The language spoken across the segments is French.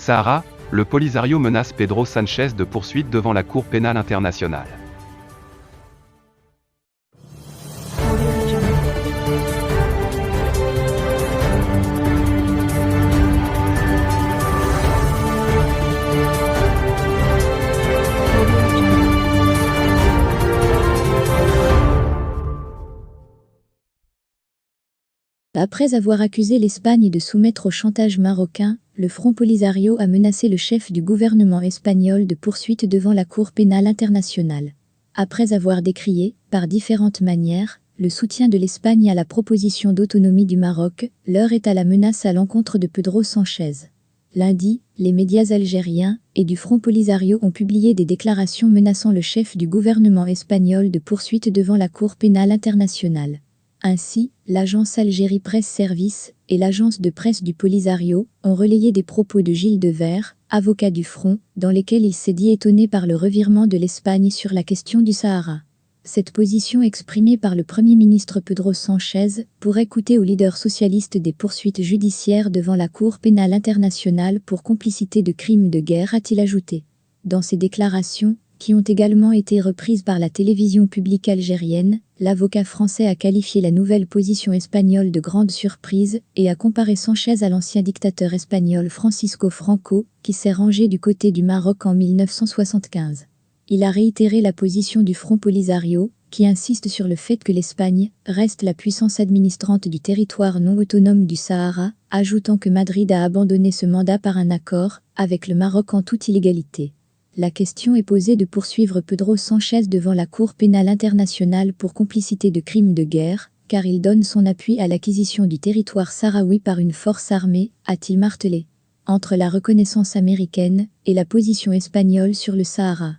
Sahara, le Polisario menace Pedro Sánchez de poursuites devant la Cour pénale internationale. Après avoir accusé l'Espagne de soumettre au chantage marocain, le Front Polisario a menacé le chef du gouvernement espagnol de poursuites devant la Cour pénale internationale. Après avoir décrié, par différentes manières, le soutien de l'Espagne à la proposition d'autonomie du Maroc, l'heure est à la menace à l'encontre de Pedro Sánchez. Lundi, les médias algériens et du Front Polisario ont publié des déclarations menaçant le chef du gouvernement espagnol de poursuites devant la Cour pénale internationale. Ainsi, l'agence Algérie Presse Service et l'agence de presse du Polisario ont relayé des propos de Gilles Devers, avocat du Front, dans lesquels il s'est dit étonné par le revirement de l'Espagne sur la question du Sahara. Cette position exprimée par le Premier ministre Pedro Sánchez pourrait coûter au leader socialiste des poursuites judiciaires devant la Cour pénale internationale pour complicité de crimes de guerre, a-t-il ajouté. Dans ses déclarations, qui ont également été reprises par la télévision publique algérienne, l'avocat français a qualifié la nouvelle position espagnole de grande surprise et a comparé Sánchez à l'ancien dictateur espagnol Francisco Franco, qui s'est rangé du côté du Maroc en 1975. Il a réitéré la position du Front Polisario, qui insiste sur le fait que l'Espagne reste la puissance administrante du territoire non autonome du Sahara, ajoutant que Madrid a abandonné ce mandat par un accord avec le Maroc en toute illégalité. La question est posée de poursuivre Pedro Sánchez devant la Cour pénale internationale pour complicité de crimes de guerre, car il donne son appui à l'acquisition du territoire sahraoui par une force armée, a-t-il martelé. Entre la reconnaissance américaine et la position espagnole sur le Sahara.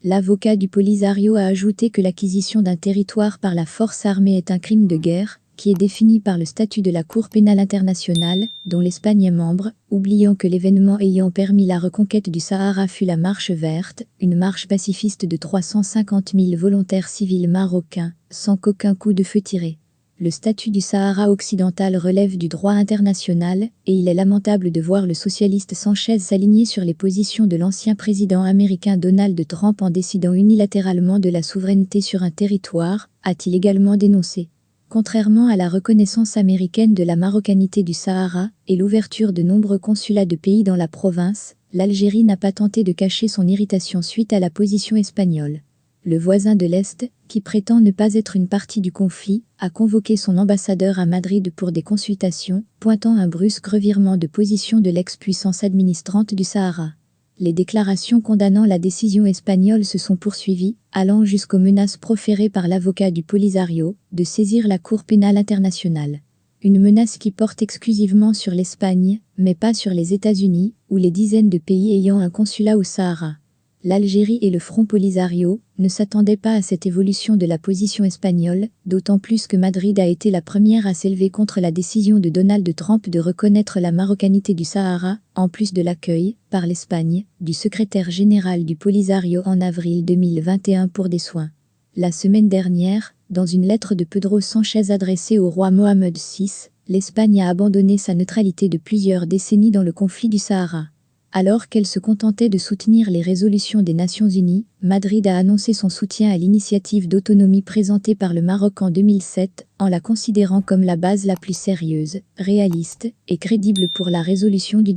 L'avocat du Polisario a ajouté que l'acquisition d'un territoire par la force armée est un crime de guerre, qui est défini par le statut de la Cour pénale internationale, dont l'Espagne est membre, oubliant que l'événement ayant permis la reconquête du Sahara fut la Marche verte, une marche pacifiste de 350 000 volontaires civils marocains, sans qu'aucun coup de feu tiré. Le statut du Sahara occidental relève du droit international, et il est lamentable de voir le socialiste Sánchez s'aligner sur les positions de l'ancien président américain Donald Trump en décidant unilatéralement de la souveraineté sur un territoire, a-t-il également dénoncé. Contrairement à la reconnaissance américaine de la marocanité du Sahara et l'ouverture de nombreux consulats de pays dans la province, l'Algérie n'a pas tenté de cacher son irritation suite à la position espagnole. Le voisin de l'Est, qui prétend ne pas être une partie du conflit, a convoqué son ambassadeur à Madrid pour des consultations, pointant un brusque revirement de position de l'ex-puissance administrante du Sahara. Les déclarations condamnant la décision espagnole se sont poursuivies, allant jusqu'aux menaces proférées par l'avocat du Polisario de saisir la Cour pénale internationale. Une menace qui porte exclusivement sur l'Espagne, mais pas sur les États-Unis, ou les dizaines de pays ayant un consulat au Sahara. L'Algérie et le Front Polisario ne s'attendaient pas à cette évolution de la position espagnole, d'autant plus que Madrid a été la première à s'élever contre la décision de Donald Trump de reconnaître la marocanité du Sahara, en plus de l'accueil, par l'Espagne, du secrétaire général du Polisario en avril 2021 pour des soins. La semaine dernière, dans une lettre de Pedro Sánchez adressée au roi Mohamed VI, l'Espagne a abandonné sa neutralité de plusieurs décennies dans le conflit du Sahara. Alors qu'elle se contentait de soutenir les résolutions des Nations Unies, Madrid a annoncé son soutien à l'initiative d'autonomie présentée par le Maroc en 2007, en la considérant comme la base la plus sérieuse, réaliste et crédible pour la résolution du